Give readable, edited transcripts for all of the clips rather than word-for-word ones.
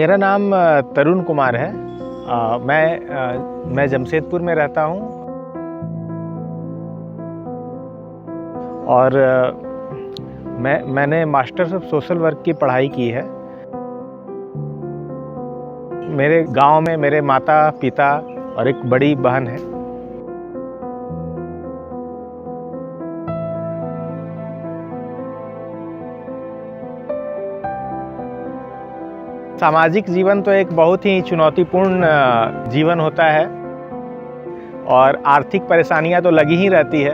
मेरा नाम तरुण कुमार है। मैं जमशेदपुर में रहता हूँ और मैंने मास्टर्स ऑफ सोशल वर्क की पढ़ाई की है। मेरे गांव में मेरे माता पिता और एक बड़ी बहन है। सामाजिक जीवन तो एक बहुत ही चुनौतीपूर्ण जीवन होता है और आर्थिक परेशानियां तो लगी ही रहती है।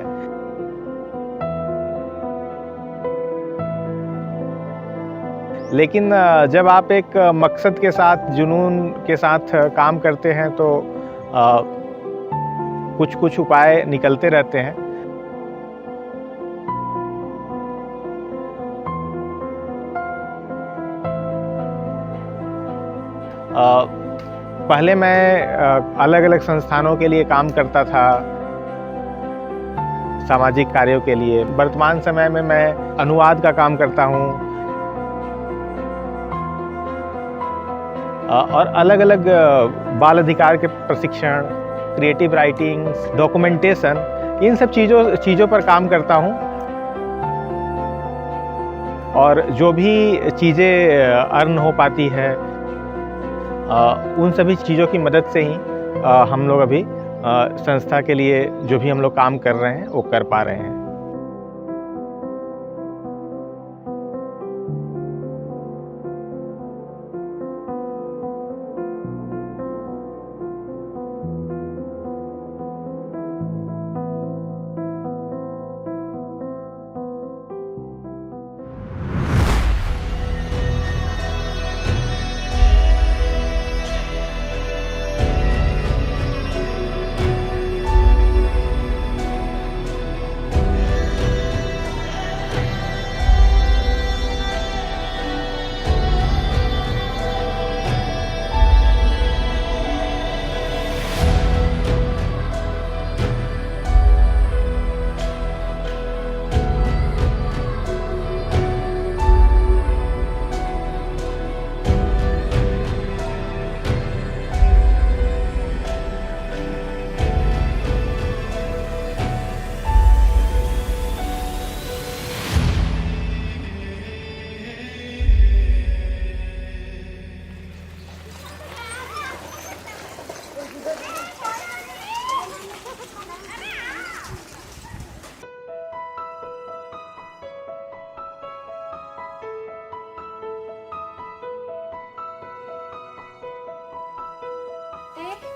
लेकिन जब आप एक मकसद के साथ, जुनून के साथ काम करते हैं तो कुछ कुछ उपाय निकलते रहते हैं। पहले मैं अलग अलग संस्थानों के लिए काम करता था, सामाजिक कार्यों के लिए। वर्तमान समय में मैं अनुवाद का काम करता हूँ और अलग अलग बाल अधिकार के प्रशिक्षण, क्रिएटिव राइटिंग, डॉक्यूमेंटेशन, इन सब चीज़ों पर काम करता हूँ। और जो भी चीज़ें अर्न हो पाती है उन सभी चीज़ों की मदद से ही हम लोग अभी संस्था के लिए जो भी हम लोग काम कर रहे हैं वो कर पा रहे हैं।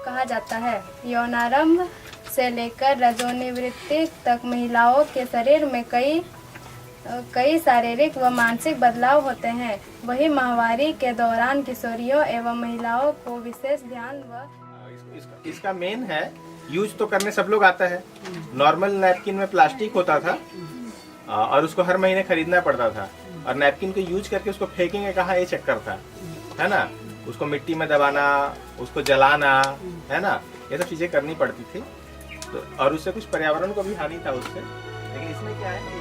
कहा जाता है। यौनारंभ से लेकर रजोनिवृत्ति तक महिलाओं के शरीर में कई शारीरिक व मानसिक बदलाव होते हैं। वही माहवारी के दौरान किशोरियों एवं महिलाओं को विशेष ध्यान व इसका मेन है, यूज तो करने सब लोग आता है। नॉर्मल नैपकिन में प्लास्टिक होता था और उसको हर महीने खरीदना पड़ता था और नैपकिन को यूज करके उसको फेंकेंगे कहाँ, ये चक्कर था, है ना। उसको मिट्टी में दबाना, उसको जलाना, है ना, ये सब चीजें करनी पड़ती थी। तो और उससे कुछ पर्यावरण को भी हानि था उससे। लेकिन इसमें क्या है,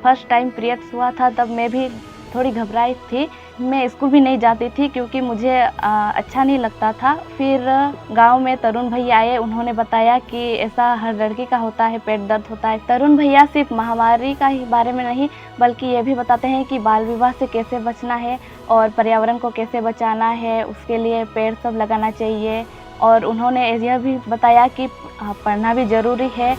फर्स्ट टाइम पीरियड्स हुआ था तब मैं भी थोड़ी घबराई थी। मैं स्कूल भी नहीं जाती थी क्योंकि मुझे अच्छा नहीं लगता था। फिर गांव में तरुण भैया आए, उन्होंने बताया कि ऐसा हर लड़की का होता है, पेट दर्द होता है। तरुण भैया सिर्फ महामारी का ही बारे में नहीं बल्कि ये भी बताते हैं कि बाल विवाह से कैसे बचना है और पर्यावरण को कैसे बचाना है, उसके लिए पेड़ सब लगाना चाहिए। और उन्होंने यह भी बताया कि पढ़ना भी ज़रूरी है।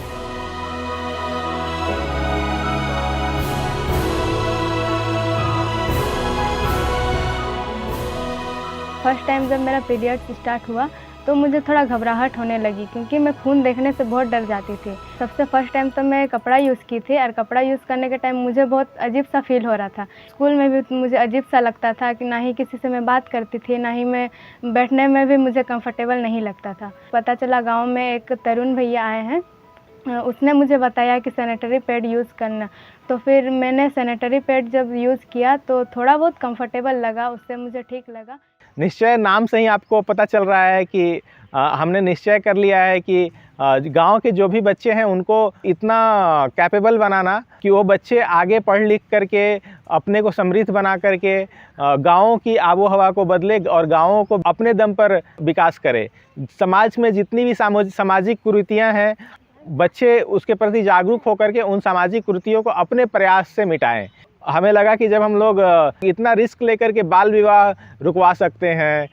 फर्स्ट टाइम जब मेरा पीरियड स्टार्ट हुआ तो मुझे थोड़ा घबराहट होने लगी, क्योंकि मैं खून देखने से बहुत डर जाती थी। सबसे फर्स्ट टाइम तो मैं कपड़ा यूज़ की थी, और कपड़ा यूज़ करने के टाइम मुझे बहुत अजीब सा फील हो रहा था। स्कूल में भी मुझे अजीब सा लगता था कि ना ही किसी से मैं बात करती थी, ना ही मैं बैठने में भी मुझे कंफर्टेबल नहीं लगता था। पता चला गाँव में एक तरुण भैया आए हैं, उसने मुझे बताया कि सैनिटरी पैड यूज़ करना। तो फिर मैंने सैनिटरी पैड जब यूज़ किया तो थोड़ा बहुत कंफर्टेबल लगा, उससे मुझे ठीक लगा। निश्चय नाम से ही आपको पता चल रहा है कि हमने निश्चय कर लिया है कि गांव के जो भी बच्चे हैं उनको इतना कैपेबल बनाना कि वो बच्चे आगे पढ़ लिख करके अपने को समृद्ध बना करके गाँवों की आबो हवा को बदले और गाँवों को अपने दम पर विकास करे। समाज में जितनी भी सामाजिक कुरीतियाँ हैं, बच्चे उसके प्रति जागरूक होकर के उन सामाजिक कुरीतियों को अपने प्रयास से मिटाएं। हमें लगा कि जब हम लोग इतना रिस्क लेकर के बाल विवाह रुकवा सकते हैं,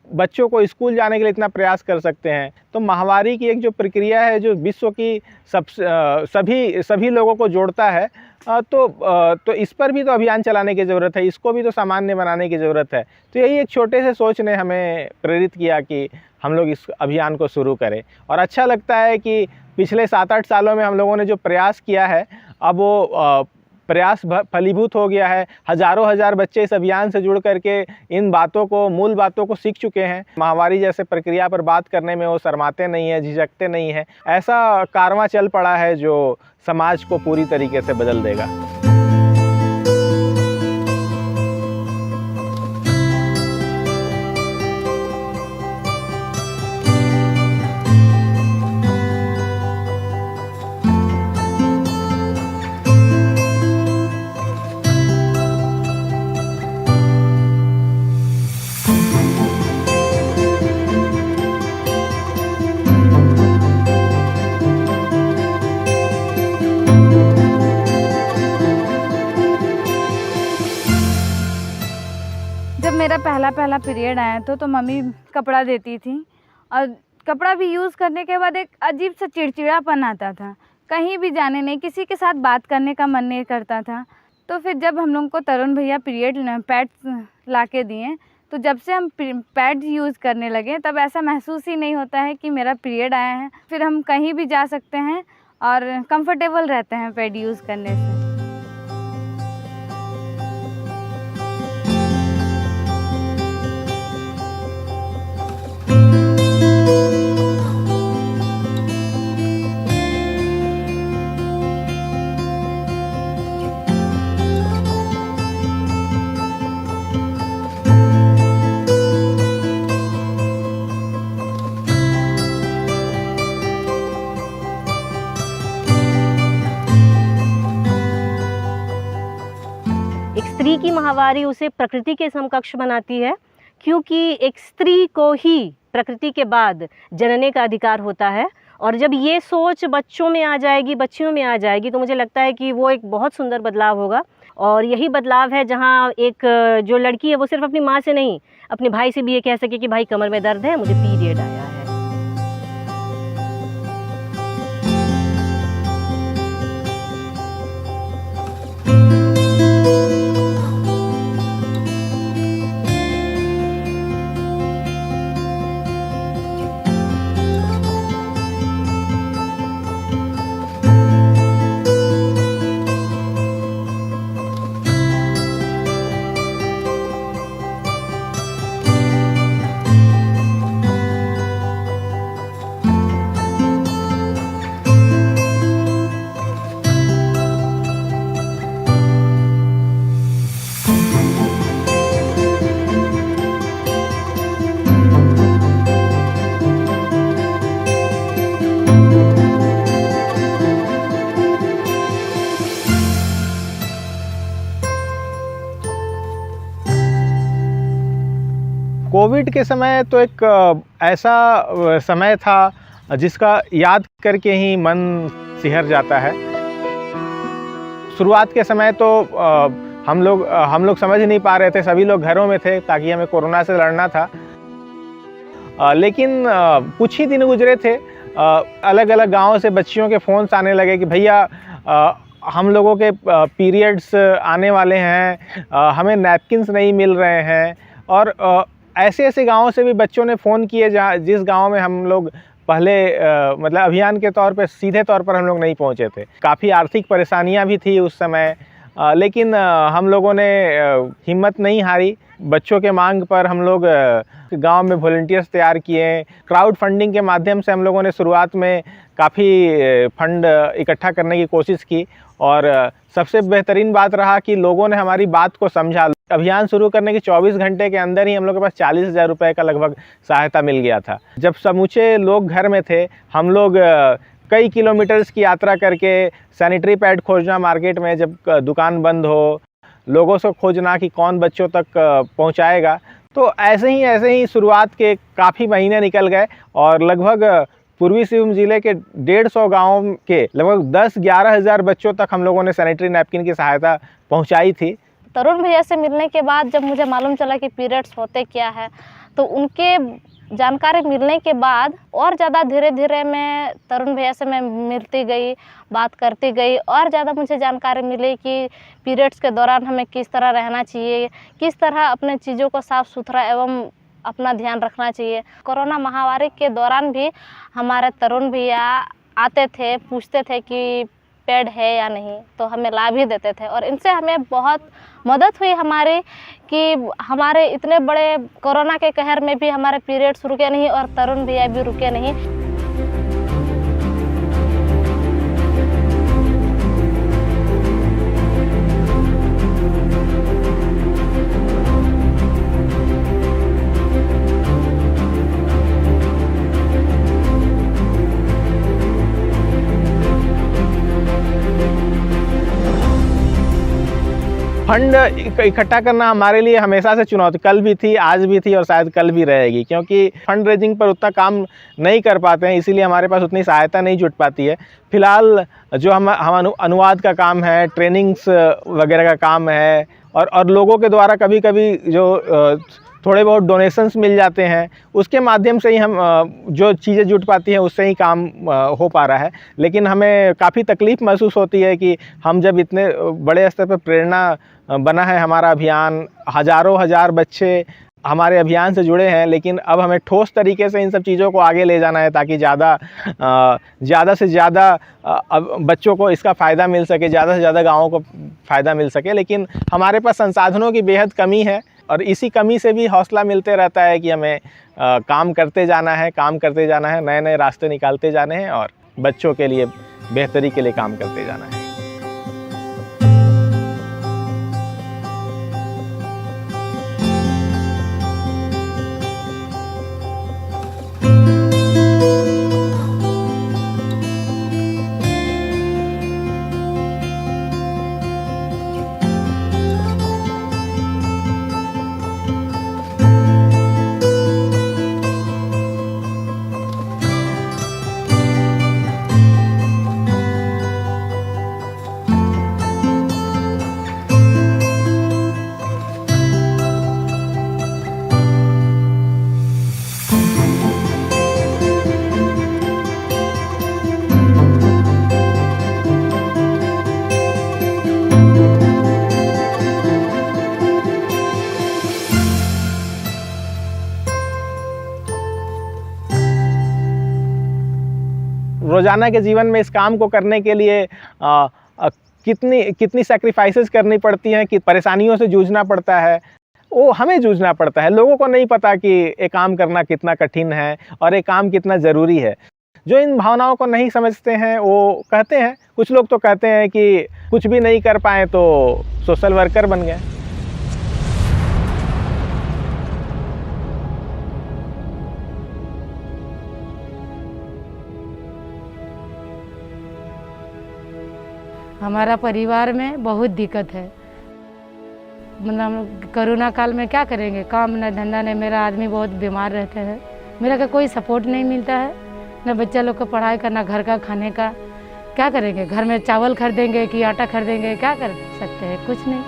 बच्चों को स्कूल जाने के लिए इतना प्रयास कर सकते हैं, तो माहवारी की एक जो प्रक्रिया है जो विश्व की सभी लोगों को जोड़ता है, तो इस पर भी तो अभियान चलाने की ज़रूरत है, इसको भी तो सामान्य बनाने की ज़रूरत है। तो यही एक छोटे से सोच ने हमें प्रेरित किया कि हम लोग इस अभियान को शुरू करें। और अच्छा लगता है कि पिछले 7-8 सालों में हम लोगों ने जो प्रयास किया है, अब वो प्रयास फलीभूत हो गया है। हज़ारों हज़ार बच्चे इस अभियान से जुड़ करके इन बातों को, मूल बातों को सीख चुके हैं। माहवारी जैसे प्रक्रिया पर बात करने में वो शर्माते नहीं हैं, झिझकते नहीं हैं। ऐसा कारवां चल पड़ा है जो समाज को पूरी तरीके से बदल देगा। मेरा पहला पीरियड आया तो मम्मी कपड़ा देती थी, और कपड़ा भी यूज़ करने के बाद एक अजीब सा चिड़चिड़ापन आता था। कहीं भी जाने नहीं, किसी के साथ बात करने का मन नहीं करता था। तो फिर जब हम लोग को तरुण भैया पैड्स ला के दिए, तो जब से हम पैड्स यूज़ करने लगे तब ऐसा महसूस ही नहीं होता है कि मेरा पीरियड आया है। फिर हम कहीं भी जा सकते हैं और कंफर्टेबल रहते हैं पैड यूज़ करने से। स्त्री की माहवारी उसे प्रकृति के समकक्ष बनाती है, क्योंकि एक स्त्री को ही प्रकृति के बाद जनने का अधिकार होता है। और जब ये सोच बच्चों में आ जाएगी, बच्चियों में आ जाएगी, तो मुझे लगता है कि वो एक बहुत सुंदर बदलाव होगा। और यही बदलाव है जहाँ एक जो लड़की है वो सिर्फ अपनी माँ से नहीं, अपने भाई से भी ये कह सके कि भाई कमर में दर्द है, मुझे पीरियड आया है। कोविड के समय तो एक ऐसा समय था जिसका याद करके ही मन सिहर जाता है। शुरुआत के समय तो हम लोग समझ नहीं पा रहे थे, सभी लोग घरों में थे ताकि हमें कोरोना से लड़ना था। लेकिन कुछ ही दिन गुजरे थे, अलग अलग गांवों से बच्चियों के फ़ोन्स आने लगे कि भैया हम लोगों के पीरियड्स आने वाले हैं, हमें नैपकिन्स नहीं मिल रहे हैं। और ऐसे ऐसे गाँवों से भी बच्चों ने फ़ोन किए जहाँ जिस गाँव में हम लोग पहले मतलब अभियान के तौर पे सीधे तौर पर हम लोग नहीं पहुँचे थे। काफ़ी आर्थिक परेशानियाँ भी थी उस समय, लेकिन हम लोगों ने हिम्मत नहीं हारी। बच्चों के मांग पर हम लोग गांव में वॉलंटियर्स तैयार किए। क्राउड फंडिंग के माध्यम से हम लोगों ने शुरुआत में काफ़ी फंड इकट्ठा करने की कोशिश की और सबसे बेहतरीन बात रहा कि लोगों ने हमारी बात को समझा। अभियान शुरू करने के 24 घंटे के अंदर ही हम लोग के पास 40,000 रुपये का लगभग सहायता मिल गया था। जब समूचे लोग घर में थे, हम लोग कई किलोमीटर्स की यात्रा करके सैनिटरी पैड खोजना मार्केट में, जब दुकान बंद हो, लोगों से खोजना कि कौन बच्चों तक पहुंचाएगा। तो ऐसे ही शुरुआत के काफ़ी महीने निकल गए और लगभग पूर्वी सिंहभूम ज़िले के 150 गाँव के लगभग 10-11 हज़ार बच्चों तक हम लोगों ने सैनिटरी नैपकिन की सहायता पहुंचाई थी। तरुण भैया से मिलने के बाद जब मुझे मालूम चला कि पीरियड्स होते क्या है, तो उनके जानकारी मिलने के बाद और ज़्यादा धीरे धीरे मैं तरुण भैया से मैं मिलती गई, बात करती गई और ज़्यादा मुझे जानकारी मिली कि पीरियड्स के दौरान हमें किस तरह रहना चाहिए, किस तरह अपने चीज़ों को साफ़ सुथरा एवं अपना ध्यान रखना चाहिए। कोरोना महामारी के दौरान भी हमारे तरुण भैया आते थे, पूछते थे कि पैड है या नहीं, तो हमें ला भी देते थे और इनसे हमें बहुत मदद हुई हमारी कि हमारे इतने बड़े कोरोना के कहर में भी हमारे पीरियड्स रुके नहीं और तरुण भैया भी रुके नहीं। फंड इकट्ठा करना हमारे लिए हमेशा से चुनौती, कल भी थी, आज भी थी और शायद कल भी रहेगी, क्योंकि फंड रेजिंग पर उतना काम नहीं कर पाते हैं, इसीलिए हमारे पास उतनी सहायता नहीं जुट पाती है। फिलहाल जो हम अनुवाद का काम है, ट्रेनिंग्स वगैरह का काम है और लोगों के द्वारा कभी कभी जो थोड़े बहुत डोनेशंस मिल जाते हैं, उसके माध्यम से ही हम जो चीज़ें जुट पाती हैं उससे ही काम हो पा रहा है। लेकिन हमें काफ़ी तकलीफ़ महसूस होती है कि हम जब इतने बड़े स्तर पर प्रेरणा बना है हमारा अभियान, हज़ारों हज़ार बच्चे हमारे अभियान से जुड़े हैं, लेकिन अब हमें ठोस तरीके से इन सब चीज़ों को आगे ले जाना है ताकि ज़्यादा से ज़्यादा बच्चों को इसका फ़ायदा मिल सके, ज़्यादा से ज़्यादा गाँवों को फ़ायदा मिल सके। लेकिन हमारे पास संसाधनों की बेहद कमी है और इसी कमी से भी हौसला मिलते रहता है कि हमें काम करते जाना है, नए नए रास्ते निकालते जाने हैं और बच्चों के लिए बेहतरी के लिए काम करते जाना है। रोज़ाना के जीवन में इस काम को करने के लिए कितनी सैक्रिफाइसेस करनी पड़ती हैं, कि परेशानियों से जूझना पड़ता है, वो हमें जूझना पड़ता है। लोगों को नहीं पता कि ये काम करना कितना कठिन है और ये काम कितना ज़रूरी है। जो इन भावनाओं को नहीं समझते हैं वो कहते हैं, कुछ लोग तो कहते हैं कि कुछ भी नहीं कर पाए तो सोशल वर्कर बन गए। हमारा परिवार में बहुत दिक्कत है, मतलब कोरोना काल में क्या करेंगे, काम न धंधा नहीं, मेरा आदमी बहुत बीमार रहते हैं, मेरा का कोई सपोर्ट नहीं मिलता है, न बच्चा लोग का पढ़ाई का, न घर का खाने का, क्या करेंगे, घर में चावल खरीदेंगे कि आटा खरीदेंगे, क्या कर सकते हैं, कुछ नहीं,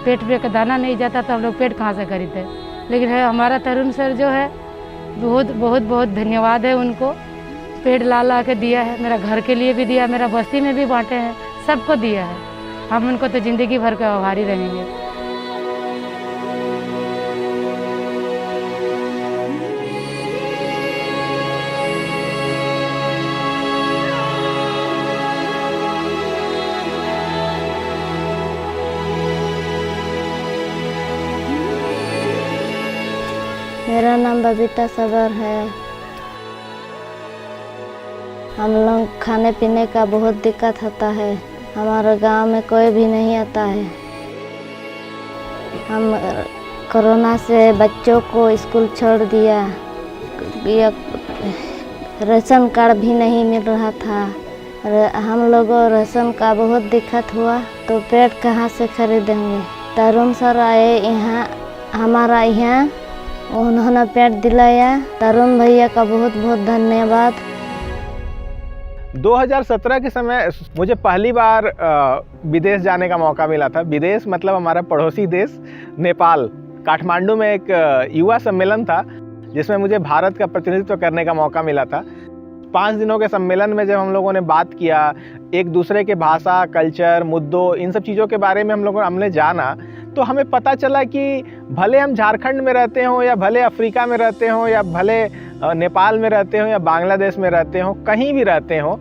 पेट पे का दाना नहीं जाता तो हम लोग पेट कहाँ से खरीदते। लेकिन है हमारा तरुण सर जो है, बहुत बहुत बहुत धन्यवाद है उनको, पेड़ ला के दिया है, मेरा घर के लिए भी दिया, मेरा बस्ती में भी बांटे हैं, सबको दिया है, हम उनको तो ज़िंदगी भर का आभारी रहेंगे। बबीता सबर है। हम लोग खाने पीने का बहुत दिक्कत होता है। हमारे गांव में कोई भी नहीं आता है। हम कोरोना से बच्चों को स्कूल छोड़ दिया। राशन कार्ड भी नहीं मिल रहा था। हम लोगों राशन का बहुत दिक्कत हुआ तो पेट कहाँ से खरीदेंगे। तरुण सर आए यहाँ हमारा यहाँ, उन्होंने पेट दिलाया। तरुण भैया का बहुत बहुत धन्यवाद। 2017 के समय मुझे पहली बार विदेश जाने का मौका मिला था। विदेश मतलब हमारा पड़ोसी देश नेपाल। काठमांडू में एक युवा सम्मेलन था जिसमें मुझे भारत का प्रतिनिधित्व करने का मौका मिला था। 5 दिनों के सम्मेलन में जब हम लोगों ने बात किया, एक दूसरे के भाषा, कल्चर, मुद्दों, इन सब चीज़ों के बारे में हमने जाना, तो हमें पता चला कि भले हम झारखंड में रहते हों या भले अफ्रीका में रहते हों या भले नेपाल में रहते हों या बांग्लादेश में रहते हों, कहीं भी रहते हों,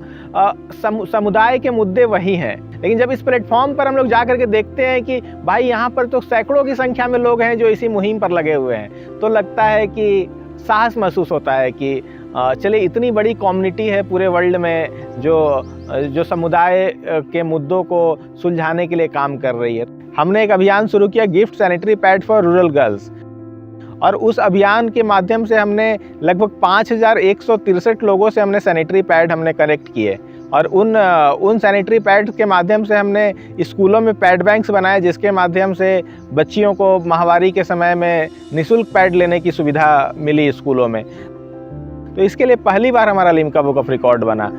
समुदाय के मुद्दे वही हैं। लेकिन जब इस प्लेटफॉर्म पर हम लोग जा करके देखते हैं कि भाई यहाँ पर तो सैकड़ों की संख्या में लोग हैं जो इसी मुहिम पर लगे हुए हैं, तो लगता है कि साहस महसूस होता है कि चले इतनी बड़ी कम्युनिटी है पूरे वर्ल्ड में जो समुदाय के मुद्दों को सुलझाने के लिए काम कर रही है। हमने एक अभियान शुरू किया, gift sanitary pad for rural girls, और उस अभियान के माध्यम से हमने लगभग 5163 लोगों से हमने सैनिटरी पैड कनेक्ट किए। और उन सैनिटरी पैड के माध्यम से हमने स्कूलों में पैड बैंक्स बनाए, जिसके माध्यम से बच्चियों को माहवारी के समय में निःशुल्क पैड लेने की सुविधा मिली स्कूलों में। तो इसके लिए पहली बार हमारा लिम्का बुक ऑफ रिकॉर्ड बना।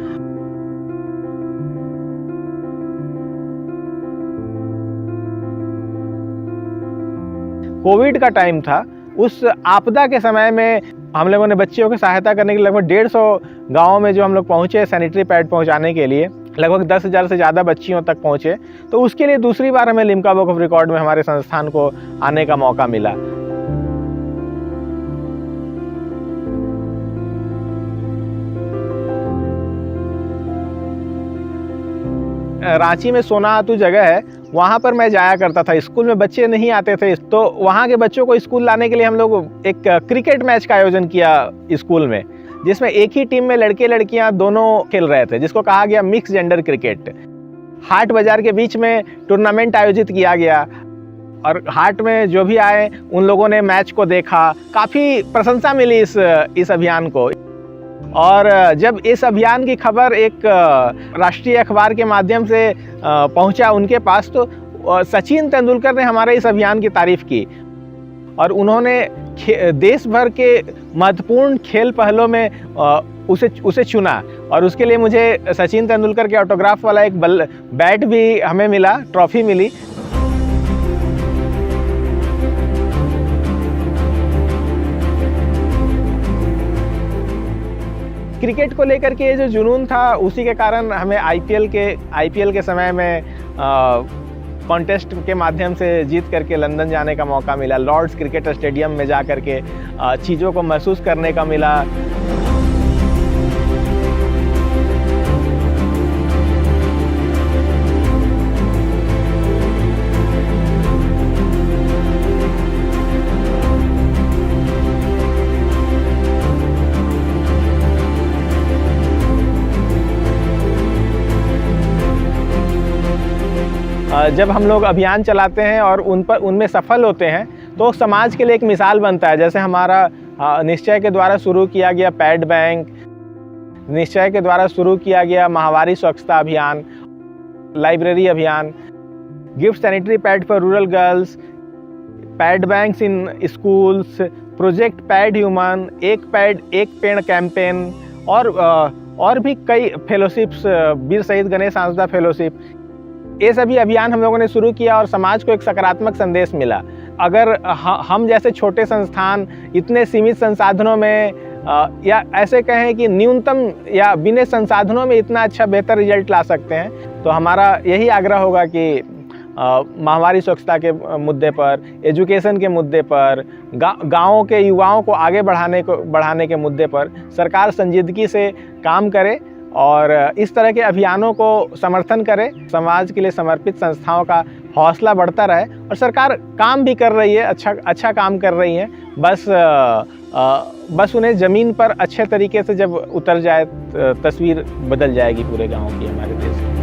कोविड का टाइम था। उस आपदा के समय में हम लोगों ने बच्चियों की सहायता करने के लिए लगभग 150 गाँवों में जो हम लोग पहुँचे सैनिटरी पैड पहुँचाने के लिए, लगभग 10,000 से ज़्यादा बच्चियों तक पहुँचे। तो उसके लिए दूसरी बार हमें लिम्का बुक ऑफ रिकॉर्ड में हमारे संस्थान को आने का मौका मिला। रांची में सोनाहातू जगह है, वहाँ पर मैं जाया करता था। स्कूल में बच्चे नहीं आते थे, तो वहाँ के बच्चों को स्कूल लाने के लिए हम लोग एक क्रिकेट मैच का आयोजन किया स्कूल में, जिसमें एक ही टीम में लड़के लड़कियाँ दोनों खेल रहे थे, जिसको कहा गया मिक्स जेंडर क्रिकेट। हाट बाजार के बीच में टूर्नामेंट आयोजित किया गया और हाट में जो भी आए उन लोगों ने मैच को देखा। काफ़ी प्रशंसा मिली इस अभियान को। और जब इस अभियान की खबर एक राष्ट्रीय अखबार के माध्यम से पहुंचा उनके पास, तो सचिन तेंदुलकर ने हमारे इस अभियान की तारीफ की और उन्होंने देश भर के महत्वपूर्ण खेल पहलों में उसे चुना। और उसके लिए मुझे सचिन तेंदुलकर के ऑटोग्राफ वाला एक बैट भी हमें मिला, ट्रॉफी मिली। क्रिकेट को लेकर के जो जुनून था, उसी के कारण हमें आईपीएल के समय में कॉन्टेस्ट के माध्यम से जीत करके लंदन जाने का मौका मिला। लॉर्ड्स क्रिकेट स्टेडियम में जा करके चीज़ों को महसूस करने का मिला। जब हम लोग अभियान चलाते हैं और उनमें सफल होते हैं तो समाज के लिए एक मिसाल बनता है। जैसे हमारा निश्चय के द्वारा शुरू किया गया पैड बैंक, निश्चय के द्वारा शुरू किया गया माहवारी स्वच्छता अभियान, लाइब्रेरी अभियान, gift sanitary pad for rural girls, pad banks in schools, project pad human, एक पैड एक पेड़ कैंपेन और भी कई फेलोशिप्स, वीर शहीद गणेश आंसदा फेलोशिप। ये सभी अभियान हम लोगों ने शुरू किया और समाज को एक सकारात्मक संदेश मिला। अगर हम जैसे छोटे संस्थान इतने सीमित संसाधनों में या ऐसे कहें कि न्यूनतम या बिना संसाधनों में इतना अच्छा बेहतर रिजल्ट ला सकते हैं, तो हमारा यही आग्रह होगा कि माहवारी स्वच्छता के मुद्दे पर, एजुकेशन के मुद्दे पर, गाँवों के युवाओं को आगे बढ़ाने के मुद्दे पर सरकार संजीदगी से काम करे और इस तरह के अभियानों को समर्थन करे। समाज के लिए समर्पित संस्थाओं का हौसला बढ़ता रहे और सरकार काम भी कर रही है, अच्छा काम कर रही है। बस बस उन्हें ज़मीन पर अच्छे तरीके से जब उतर जाए तस्वीर बदल जाएगी पूरे गांव की, हमारे देश की।